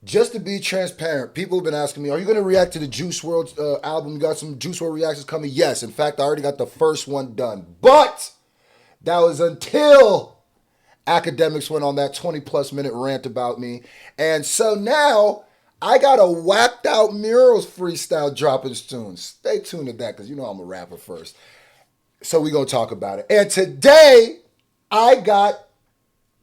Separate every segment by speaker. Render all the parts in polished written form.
Speaker 1: Just to be transparent, people have been asking me, are you going to react to the Juice World album? You got some Juice World reactions coming? Yes. In fact, I already got the first one done. But that was until Academics went on that 20 plus minute rant about me. And so now I got a whacked out murals freestyle dropping soon. Stay tuned to that because you know I'm a rapper first. So we going to talk about it. And today I got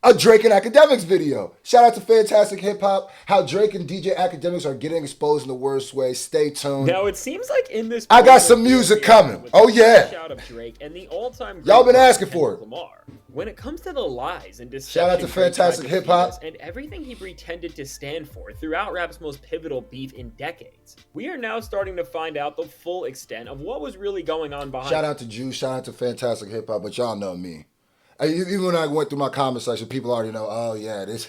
Speaker 1: a Drake and Academics video. Shout out to Fantastic Hip Hop, how Drake and DJ Academics are getting exposed in the worst way. Stay tuned.
Speaker 2: Now, it seems like in this
Speaker 1: I got
Speaker 2: point,
Speaker 1: some music
Speaker 2: we are
Speaker 1: coming.
Speaker 2: with
Speaker 1: Oh,
Speaker 2: the
Speaker 1: yeah.
Speaker 2: shout of Drake and the all-time
Speaker 1: Y'all been
Speaker 2: great
Speaker 1: asking for
Speaker 2: Kendrick
Speaker 1: it.
Speaker 2: Lamar. When it comes to the lies and deception,
Speaker 1: Shout out to
Speaker 2: Drake tried
Speaker 1: Fantastic
Speaker 2: to
Speaker 1: Hip
Speaker 2: feed
Speaker 1: Hop.
Speaker 2: us and everything he pretended to stand for throughout rap's most pivotal beef in decades, we are now starting to find out the full extent of what was really going on behind.
Speaker 1: Shout out to Juice. Shout out to Fantastic Hip Hop. But y'all know me. Even when I went through my comment section, people already know, oh, yeah, this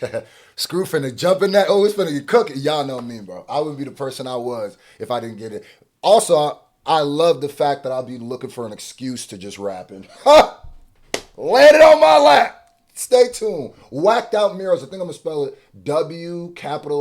Speaker 1: Screw finna jump in that. Oh, it's finna get cooking. Y'all know me, bro. I wouldn't be the person I was if I didn't get it. Also, I love the fact that I'll be looking for an excuse to just rapping. Ha! Landed on my lap. Stay tuned. Whacked out murals. I think I'm going to spell it WAKED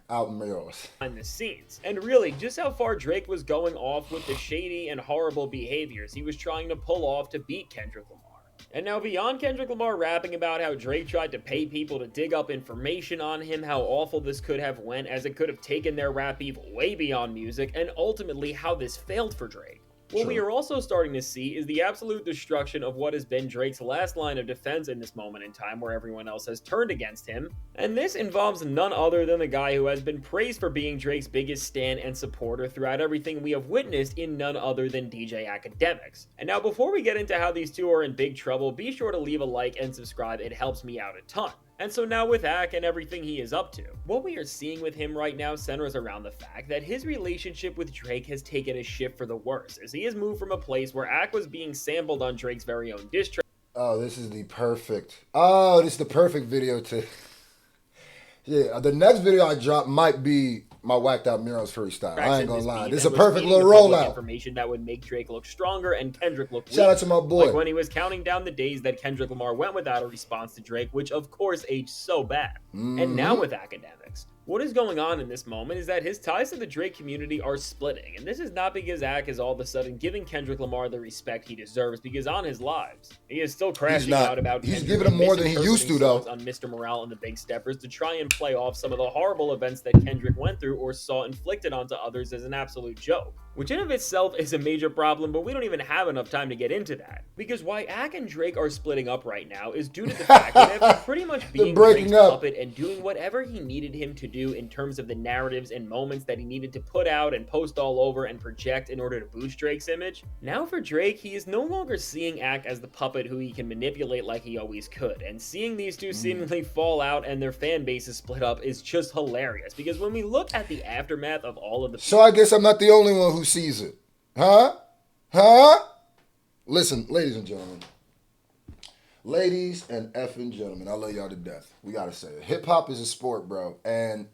Speaker 1: out murals.
Speaker 2: Behind the scenes, and really just how far Drake was going off with the shady and horrible behaviors he was trying to pull off to beat Kendrick Lamar. And now, beyond Kendrick Lamar rapping about how Drake tried to pay people to dig up information on him, how awful this could have went, as it could have taken their rap beef way beyond music, and ultimately how this failed for Drake. What we are also starting to see is the absolute destruction of what has been Drake's last line of defense in this moment in time where everyone else has turned against him. And this involves none other than the guy who has been praised for being Drake's biggest stan and supporter throughout everything we have witnessed in none other than DJ Akademiks. And now, before we get into how these two are in big trouble, be sure to leave a like and subscribe, it helps me out a ton. And so now with Ak and everything he is up to, what we are seeing with him right now centers around the fact that his relationship with Drake has taken a shift for the worse, as he has moved from a place where Ak was being sampled on Drake's very own diss track.
Speaker 1: This is the perfect video to... Yeah, the next video I drop might be my whacked out murals freestyle. I ain't gonna lie. This is a perfect little rollout.
Speaker 2: Information that would make Drake look stronger and Kendrick look weak.
Speaker 1: Shout out to my boy.
Speaker 2: Like when he was counting down the days that Kendrick Lamar went without a response to Drake, which of course aged so bad. And now with Akademiks, what is going on in this moment is that his ties to the Drake community are splitting, and this is not because Ak is all of a sudden giving Kendrick Lamar the respect he deserves, because on his lives, he is still crashing out about
Speaker 1: He's
Speaker 2: Kendrick
Speaker 1: giving him more than he used to, though.
Speaker 2: on Mr. Morale and the Big Steppers to try and play off some of the horrible events that Kendrick went through or saw inflicted onto others as an absolute joke, which in of itself is a major problem, but we don't even have enough time to get into that. Because why Ak and Drake are splitting up right now is due to the fact that after pretty much being Drake's puppet and doing whatever he needed him to do in terms of the narratives and moments that he needed to put out and post all over and project in order to boost Drake's image, now for Drake, he is no longer seeing Ak as the puppet who he can manipulate like he always could, and seeing these two seemingly fall out and their fan bases split up is just hilarious, because when we look at the aftermath of all of the...
Speaker 1: So I guess I'm not the only one who sees it. Huh? Listen, ladies and gentlemen. Ladies and effing gentlemen, I love y'all to death. We gotta say it. Hip-hop is a sport, bro, and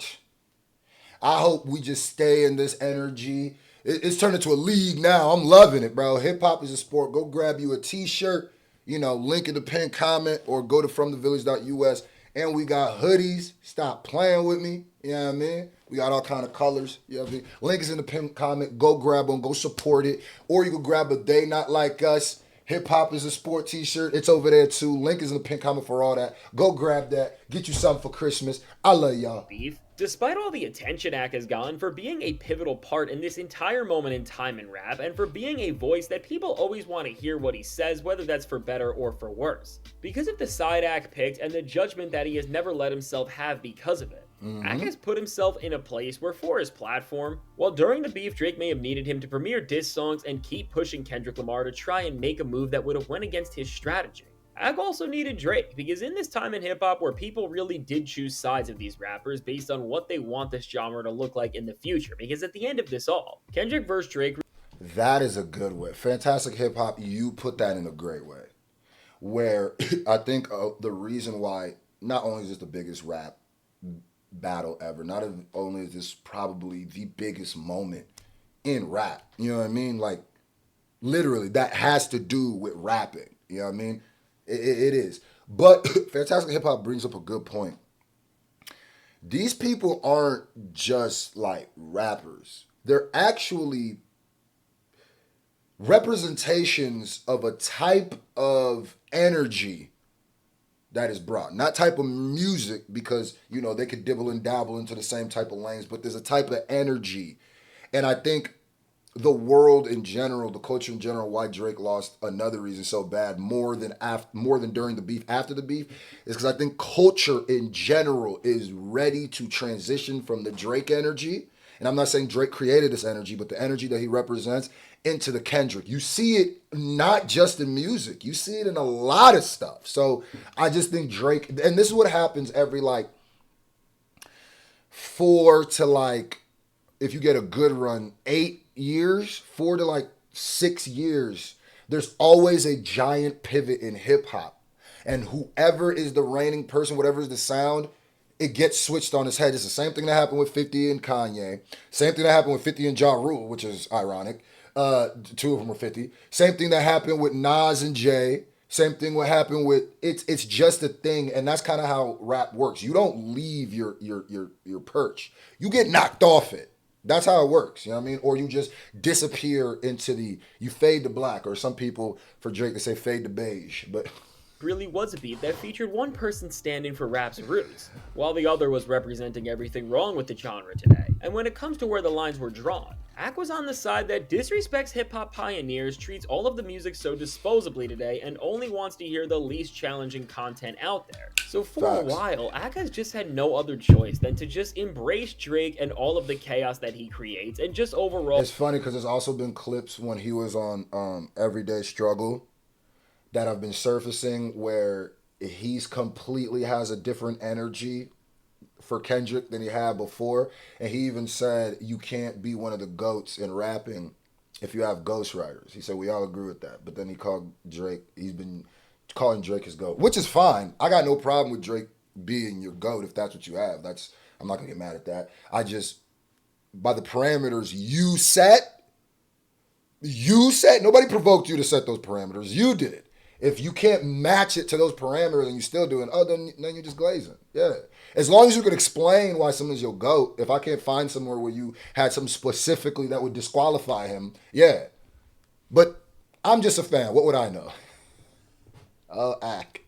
Speaker 1: I hope we just stay in this energy. It's turned into a league now. I'm loving it, bro. Hip-hop is a sport. Go grab you a t-shirt, link in the pinned comment, or go to fromthevillage.us. And we got hoodies. Stop playing with me. You know what I mean? We got all kind of colors. You know what I mean? Link is in the pinned comment. Go grab them. Go support it. Or you can grab a They Not Like Us Hip-Hop is a Sport t-shirt. It's over there too. Link is in the pinned comment for all that. Go grab that. Get you something for Christmas. I love y'all.
Speaker 2: Beef. Despite all the attention Ak has gotten for being a pivotal part in this entire moment in time in rap, and for being a voice that people always want to hear what he says, whether that's for better or for worse. Because of the side Ak picked and the judgment that he has never let himself have because of it. Ak has put himself in a place where for his platform, while during the beef Drake may have needed him to premiere diss songs and keep pushing Kendrick Lamar to try and make a move that would have went against his strategy, Ak also needed Drake, because in this time in hip-hop where people really did choose sides of these rappers based on what they want this genre to look like in the future, because at the end of this all, Kendrick vs. Drake...
Speaker 1: That is a good way. Fantastic Hip-Hop, you put that in a great way. Where I think the reason why not only is this the biggest rap battle ever, not only is this probably the biggest moment in rap, you know what I mean? Like, literally, that has to do with rapping, you know what I mean? It is. But Fantastic Hip Hop brings up a good point. These people aren't just like rappers. They're actually representations of a type of energy that is brought. Not type of music, because, they could dibble and dabble into the same type of lanes, but there's a type of energy. And I think the world in general, the culture in general, why Drake lost another reason so bad, more than during the beef, after the beef, is because I think culture in general is ready to transition from the Drake energy. And I'm not saying Drake created this energy, but the energy that he represents, into the Kendrick. You see it not just in music, you see it in a lot of stuff. So I just think Drake, and this is what happens every like 4 to like, if you get a good run, 8 years, 4 to like 6 years, there's always a giant pivot in hip hop. And whoever is the reigning person, whatever is the sound, it gets switched on its head. It's the same thing that happened with 50 and Kanye. Same thing that happened with 50 and Ja Rule, which is ironic. Two of them were 50. Same thing that happened with Nas and Jay. Same thing what happened with it's just a thing, and that's kind of how rap works. You don't leave your perch. You get knocked off it. That's how it works, you know what I mean? Or you just disappear into you fade to black, or some people, for Drake, they say fade to beige. But
Speaker 2: really was a beat that featured one person standing for rap's roots, while the other was representing everything wrong with the genre today. And when it comes to where the lines were drawn, Ak was on the side that disrespects hip-hop pioneers, treats all of the music so disposably today, and only wants to hear the least challenging content out there. So for a while, Ak has just had no other choice than to just embrace Drake and all of the chaos that he creates, and just overall...
Speaker 1: It's funny because there's also been clips when he was on Everyday Struggle that have been surfacing where he's completely has a different energy for Kendrick than he had before. And he even said, you can't be one of the GOATs in rapping if you have ghostwriters. He said, we all agree with that. But then he called Drake, he's been calling Drake his GOAT, which is fine. I got no problem with Drake being your GOAT if that's what you have. I'm not gonna get mad at that. I just, by the parameters you set, nobody provoked you to set those parameters. You did it. If you can't match it to those parameters and you still doing, then you're just glazing. Yeah. As long as you can explain why someone's your GOAT, if I can't find somewhere where you had something specifically that would disqualify him, yeah. But I'm just a fan. What would I know? Ack.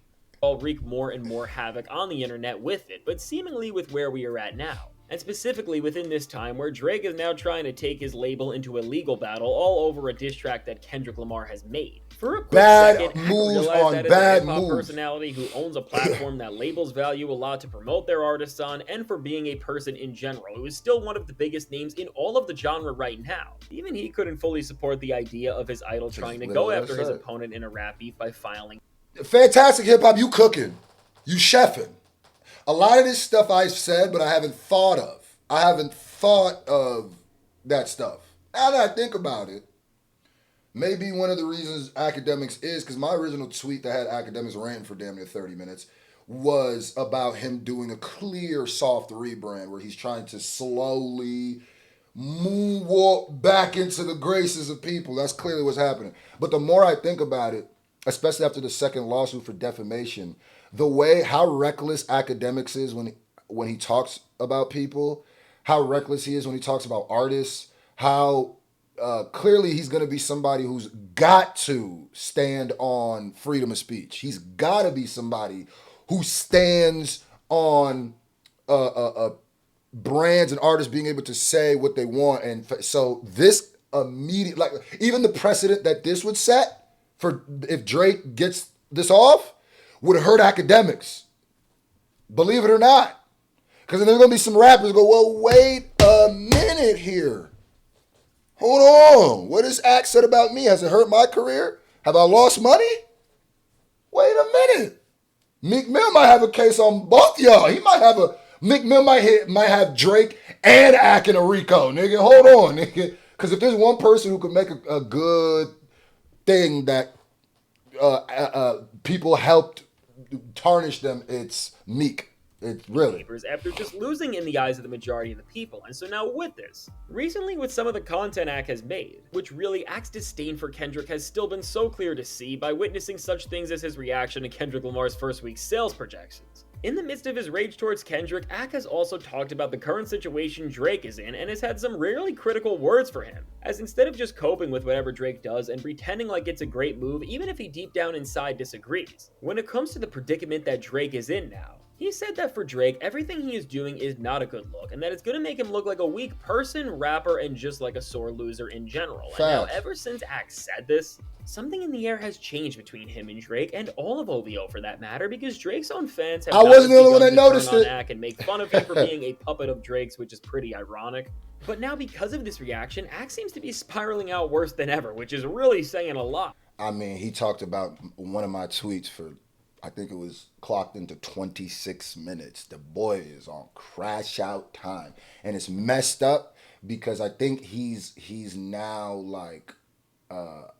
Speaker 2: I'll wreak more and more havoc on the internet with it, but seemingly with where we are at now. And specifically within this time where Drake is now trying to take his label into a legal battle all over a diss track that Kendrick Lamar has made. For a quick second, I realized that as a hip-hop personality who owns a platform that labels value a lot to promote their artists on, and for being a person in general who is still one of the biggest names in all of the genre right now. Even he couldn't fully support the idea of his idol trying to go after his opponent in a rap beef by filing.
Speaker 1: Fantastic hip-hop, you cooking. You chefing. A lot of this stuff I've said, but I haven't thought of. I haven't thought of that stuff. Now that I think about it, maybe one of the reasons Akademiks is, because my original tweet that had Akademiks ranting for damn near 30 minutes was about him doing a clear soft rebrand where he's trying to slowly moonwalk back into the graces of people. That's clearly what's happening. But the more I think about it, especially after the second lawsuit for defamation, the way how reckless Akademiks is when he talks about people, how reckless he is when he talks about artists, how clearly he's going to be somebody who's got to stand on freedom of speech. He's got to be somebody who stands on brands and artists being able to say what they want. And so this immediate, like even the precedent that this would set for if Drake gets this off would hurt Akademiks. Believe it or not. Because then there's going to be some rappers who go, well, wait a minute here. Hold on. What has Ak said about me? Has it hurt my career? Have I lost money? Wait a minute. Meek Mill might have a case on both y'all. Meek Mill might have Drake and Ak in a RICO, nigga. Hold on, nigga. Because if there's one person who can make a good thing that people helped tarnish them, it's Meek. It's really.
Speaker 2: papers after just losing in the eyes of the majority of the people. And so now with this, recently with some of the content Ak has made, which really Ak's disdain for Kendrick has still been so clear to see by witnessing such things as his reaction to Kendrick Lamar's first week sales projections. In the midst of his rage towards Kendrick, Ak has also talked about the current situation Drake is in and has had some rarely critical words for him, as instead of just coping with whatever Drake does and pretending like it's a great move even if he deep down inside disagrees, when it comes to the predicament that Drake is in now, he said that for Drake, everything he is doing is not a good look, and that it's going to make him look like a weak person, rapper, and just like a sore loser in general. And now, ever since Axe said this, something in the air has changed between him and Drake, and all of OVO for that matter, because Drake's own fans have
Speaker 1: wasn't the only one that noticed it.
Speaker 2: Axe and make fun of him for being a puppet of Drake's, which is pretty ironic. But now, because of this reaction, Axe seems to be spiraling out worse than ever, which is really saying a lot.
Speaker 1: I mean, he talked about one of my tweets for, I think it was clocked into 26 minutes. The boy is on crash out time. And it's messed up because I think he's now like a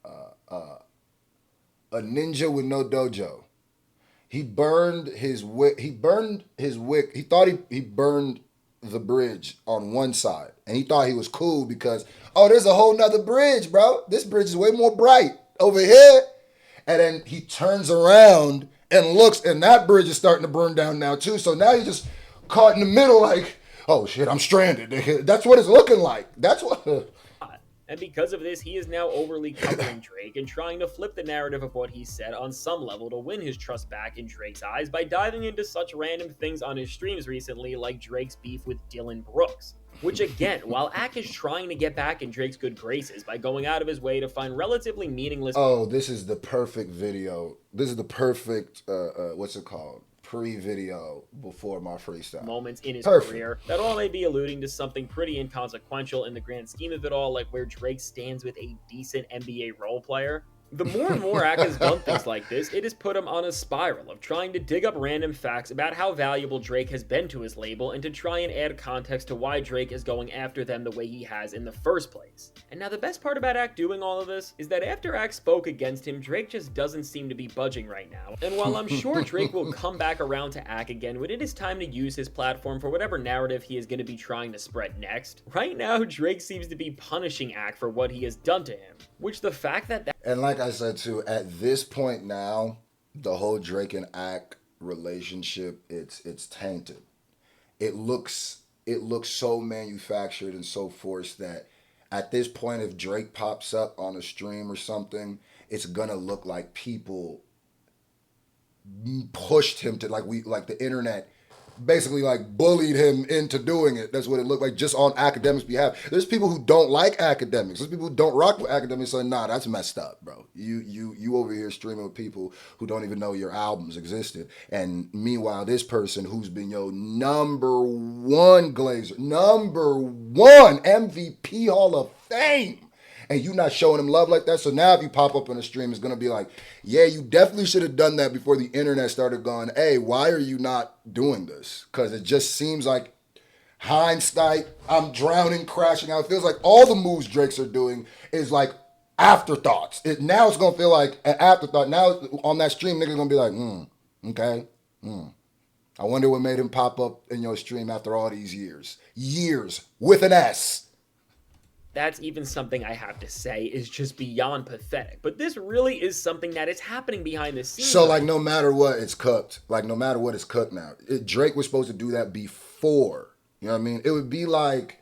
Speaker 1: ninja with no dojo. He burned his wick. He thought he burned the bridge on one side. And he thought he was cool because, oh, there's a whole nother bridge, bro. This bridge is way more bright over here. And then he turns around and looks, and that bridge is starting to burn down now too. So now you're just caught in the middle like, oh shit, I'm stranded. That's what it's looking like. That's what...
Speaker 2: And because of this, he is now overly covering Drake and trying to flip the narrative of what he said on some level to win his trust back in Drake's eyes by diving into such random things on his streams recently, like Drake's beef with Dylan Brooks. Which again, while Ak is trying to get back in Drake's good graces by going out of his way to find relatively meaningless...
Speaker 1: Oh, this is the perfect video. This is the perfect, what's it called? Pre-video before my freestyle.
Speaker 2: Moments in his career that all may be alluding to something pretty inconsequential in the grand scheme of it all, like where Drake stands with a decent NBA role player. The more and more Ak has done things like this, it has put him on a spiral of trying to dig up random facts about how valuable Drake has been to his label and to try and add context to why Drake is going after them the way he has in the first place. And now the best part about Ak doing all of this is that after Ak spoke against him, Drake just doesn't seem to be budging right now. And while I'm sure Drake will come back around to Ak again when it is time to use his platform for whatever narrative he is going to be trying to spread next, right now Drake seems to be punishing Ak for what he has done to him. Which the fact that...
Speaker 1: And like I said too, at this point now, the whole Drake and Ak relationship, it's tainted. It looks so manufactured and so forced that at this point, if Drake pops up on a stream or something, it's gonna look like people pushed him to like the internet basically like bullied him into doing it. That's what it looked like just on Akademiks' behalf. There's people who don't like Akademiks. There's people who don't rock with Akademiks saying, nah, that's messed up, bro. You over here streaming with people who don't even know your albums existed. And meanwhile, this person who's been your number one Glazer, number one MVP Hall of Fame, and you not showing him love like that. So now if you pop up on a stream, it's going to be like, yeah, you definitely should have done that before the internet started going, hey, why are you not doing this? Because it just seems like hindsight, I'm drowning, crashing out. It feels like all the moves Drakes are doing is like afterthoughts. Now it's going to feel like an afterthought. Now on that stream, niggas going to be like, okay. I wonder what made him pop up in your stream after all these years. Years with an S.
Speaker 2: That's even something I have to say is just beyond pathetic. But this really is something that is happening behind the scenes.
Speaker 1: So, like, no matter what, it's cooked. Like, no matter what, it's cooked now. Drake was supposed to do that before. You know what I mean? It would be like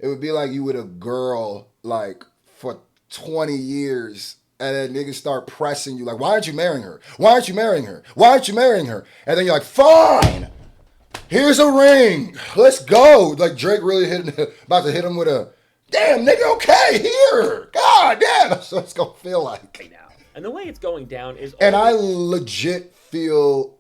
Speaker 1: you with a girl, like, for 20 years, and then niggas start pressing you, like, why aren't you marrying her? Why aren't you marrying her? Why aren't you marrying her? And then you're like, fine, here's a ring. Let's go. Like, Drake really about to hit him with a, damn, nigga, okay, here. God damn. That's what it's going to feel like.
Speaker 2: Right now. And the way it's going down is...
Speaker 1: And I legit feel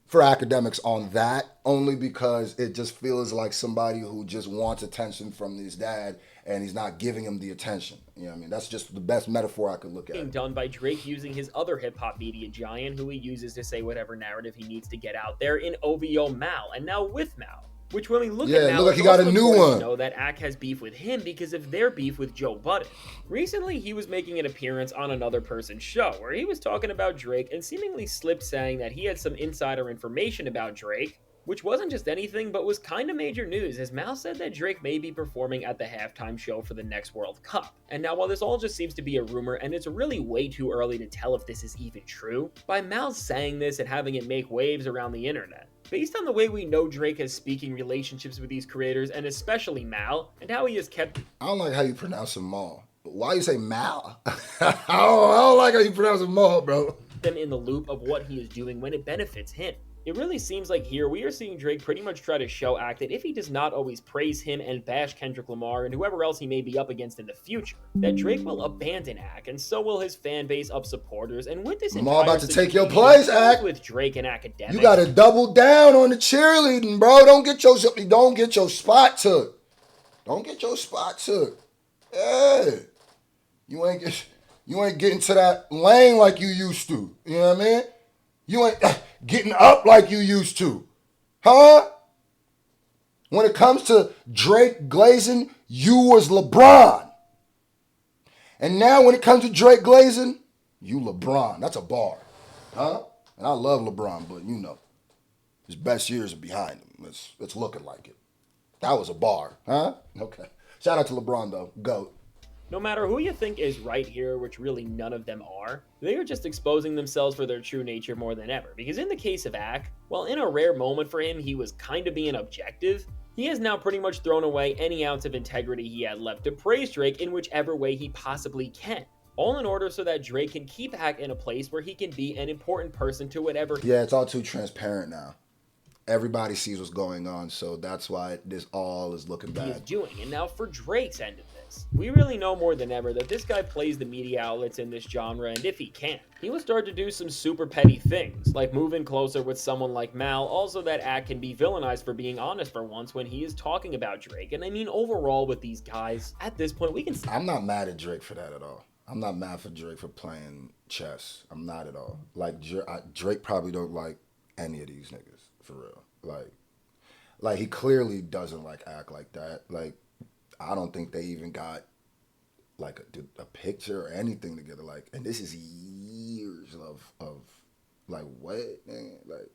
Speaker 1: for Akademiks on that, only because it just feels like somebody who just wants attention from his dad and he's not giving him the attention. You know what I mean? That's just the best metaphor I could look at.
Speaker 2: Being done by Drake using his other hip-hop media giant who he uses to say whatever narrative he needs to get out there in OVO Mal. And now with Mal, Which, when we look
Speaker 1: Yeah,
Speaker 2: at now,
Speaker 1: look like
Speaker 2: it's
Speaker 1: he got
Speaker 2: also
Speaker 1: a new
Speaker 2: important to
Speaker 1: one.
Speaker 2: know that Ak has beef with him because of their beef with Joe Budden. Recently, he was making an appearance on another person's show where he was talking about Drake and seemingly slipped saying that he had some insider information about Drake, which wasn't just anything but was kind of major news, as Mal said that Drake may be performing at the halftime show for the next World Cup. And now, while this all just seems to be a rumor and it's really way too early to tell if this is even true, by Mal saying this and having it make waves around the internet, based on the way we know Drake has speaking relationships with these creators, and especially Mal, and how he has kept
Speaker 1: I don't like how you pronounce him Maul. Why you say Mal? I don't like how you pronounce him Maul, bro.
Speaker 2: them in the loop of what he is doing when it benefits him. It really seems like here we are seeing Drake pretty much try to show Ak that if he does not always praise him and bash Kendrick Lamar and whoever else he may be up against in the future, that Drake will abandon Ak, and so will his fan base of supporters. And with this
Speaker 1: Lamar
Speaker 2: entire
Speaker 1: about to take your
Speaker 2: situation,
Speaker 1: place, Ak.
Speaker 2: with Drake and Akademiks,
Speaker 1: You gotta double down on the cheerleading, bro. Don't get your spot took. Don't get your spot took. Yeah. You ain't getting to that lane like you used to. You know what I mean? You ain't getting up like you used to. Huh? When it comes to Drake glazing, you was LeBron. And now when it comes to Drake glazing, you LeBron. That's a bar. Huh? And I love LeBron, but you know, his best years are behind him. It's looking like it. That was a bar. Huh? Okay. Shout out to LeBron, though. GOAT.
Speaker 2: no matter who you think is right here, which really none of them are, they are just exposing themselves for their true nature more than ever. Because in the case of Ak, while in a rare moment for him he was kind of being objective, he has now pretty much thrown away any ounce of integrity he had left to praise Drake in whichever way he possibly can. All in order so that Drake can keep Ak in a place where he can be an important person to whatever.
Speaker 1: Yeah, it's all too transparent now. Everybody sees what's going on, so that's why this all is looking bad.
Speaker 2: He is doing. And now for Drake's end of this, we really know more than ever that this guy plays the media outlets in this genre, and if he can, he will start to do some super petty things, like moving closer with someone like Mal, also that Ak can be villainized for being honest for once when he is talking about Drake. And I mean, overall with these guys, at this point, we can see.
Speaker 1: I'm not mad at Drake for that at all. I'm not mad for Drake for playing chess. I'm not at all. Like, Drake probably don't like any of these niggas, for real. Like he clearly doesn't like act like that. Like, I don't think they even got like a picture or anything together. Like, and this is years of like what, man? Like,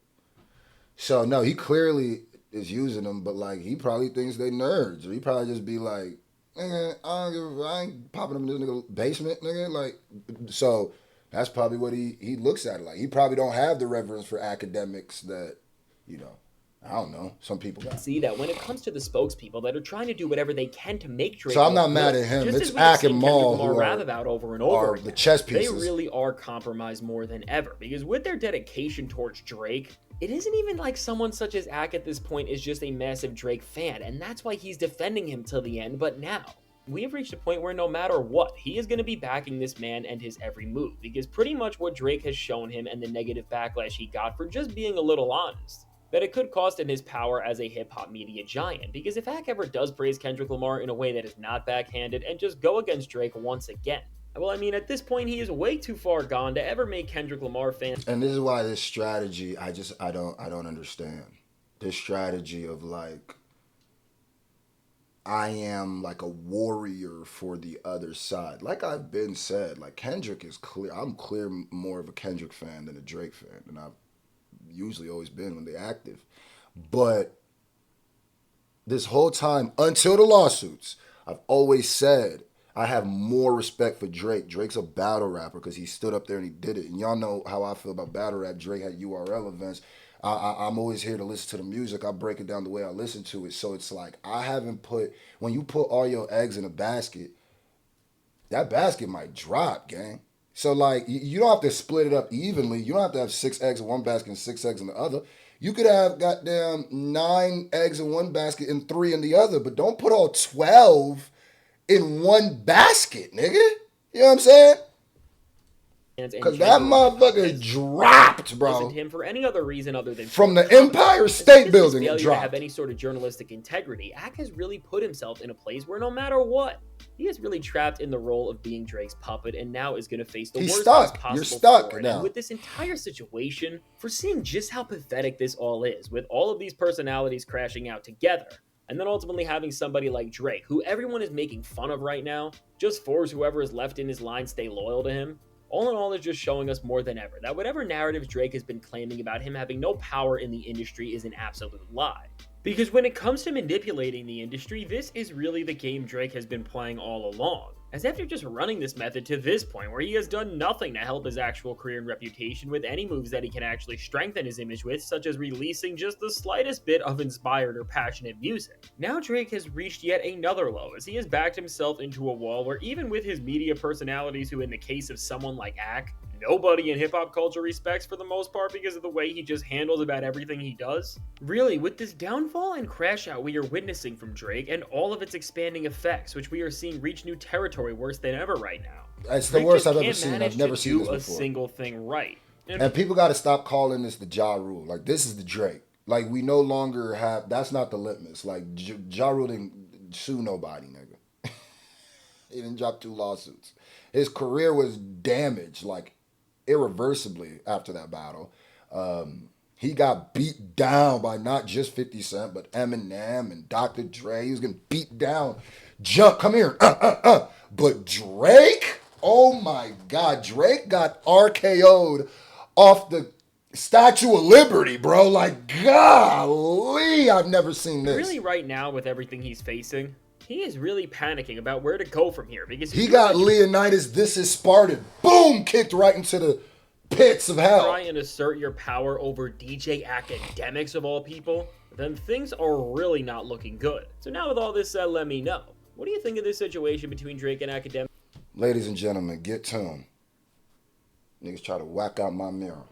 Speaker 1: so no, he clearly is using them, but like he probably thinks they nerds, or he probably just be like, I ain't popping up in this nigga basement, nigga. Like, so that's probably what he looks at it like. He probably don't have the reverence for academics that, you know, I don't know, some people got.
Speaker 2: See that when it comes to the spokespeople that are trying to do whatever they can to make Drake.
Speaker 1: So I'm not mad at him. It's Ak and Maul who
Speaker 2: rap about over and over
Speaker 1: again. The chess pieces.
Speaker 2: They really are compromised more than ever, because with their dedication towards Drake, it isn't even like someone such as Ak at this point is just a massive Drake fan, and that's why he's defending him till the end. But now, we have reached a point where no matter what, he is going to be backing this man and his every move, because pretty much what Drake has shown him and the negative backlash he got for just being a little honest, that it could cost him his power as a hip-hop media giant. Because if Ak ever does praise Kendrick Lamar in a way that is not backhanded and just go against Drake once again, well, I mean, at this point, he is way too far gone to ever make Kendrick Lamar fans.
Speaker 1: And this is why this strategy, I don't understand. This strategy of like, I am like a warrior for the other side. Like I've been said, like Kendrick is clear. I'm clear more of a Kendrick fan than a Drake fan, and I've usually always been when they're active. But this whole time, until the lawsuits, I've always said I have more respect for Drake. Drake's a battle rapper because he stood up there and he did it. And y'all know how I feel about battle rap. Drake had URL events. I'm always here to listen to the music. I break it down the way I listen to it. So it's like I haven't put, when you put all your eggs in a basket, that basket might drop, gang. So, like, you don't have to split it up evenly. You don't have to have 6 eggs in one basket and 6 eggs in the other. You could have goddamn 9 eggs in one basket and 3 in the other, but don't put all 12 in one basket, nigga. You know what I'm saying?
Speaker 2: and
Speaker 1: Cause that motherfucker dropped, bro.
Speaker 2: Wasn't him for any other reason other than
Speaker 1: from the Empire State Building. It dropped.
Speaker 2: To have any sort of journalistic integrity, Ak has really put himself in a place where no matter what, he is really trapped in the role of being Drake's puppet, and now is going to face the worst possible.
Speaker 1: You're stuck now.
Speaker 2: And with this entire situation, foreseeing just how pathetic this all is, with all of these personalities crashing out together, and then ultimately having somebody like Drake, who everyone is making fun of right now, just force whoever is left in his line stay loyal to him. All in all, is just showing us more than ever that whatever narratives Drake has been claiming about him having no power in the industry is an absolute lie. Because when it comes to manipulating the industry, this is really the game Drake has been playing all along. As after just running this method to this point where he has done nothing to help his actual career and reputation with any moves that he can actually strengthen his image with, such as releasing just the slightest bit of inspired or passionate music. Now Drake has reached yet another low as he has backed himself into a wall where even with his media personalities, who in the case of someone like Ak, nobody in hip-hop culture respects for the most part because of the way he just handles about everything he does. Really, with this downfall and crash out we are witnessing from Drake and all of its expanding effects, which we are seeing reach new territory worse than ever right now.
Speaker 1: It's the worst I've ever seen. I've never seen this before.
Speaker 2: A single thing right.
Speaker 1: And people got to stop calling this the Ja Rule. Like, this is the Drake. Like, we no longer have, that's not the litmus. Like, Ja Rule didn't sue nobody, nigga. He didn't drop 2 lawsuits. His career was damaged, like, irreversibly after that battle. He got beat down by not just 50 Cent, but Eminem and Dr. Dre. He was getting beat down. Jump, come here. But Drake, oh my God, Drake got RKO'd off the Statue of Liberty, bro. Like, golly, I've never seen this.
Speaker 2: Really, right now, with everything he's facing, he is really panicking about where to go from here because
Speaker 1: he got Leonidas, This Is Spartan, boom, kicked right into the pits of hell.
Speaker 2: Try and assert your power over DJ Akademiks of all people, then things are really not looking good. So now with all this said, let me know. What do you think of this situation between Drake and Akademiks?
Speaker 1: Ladies and gentlemen, get tuned. Niggas try to whack out my mirror.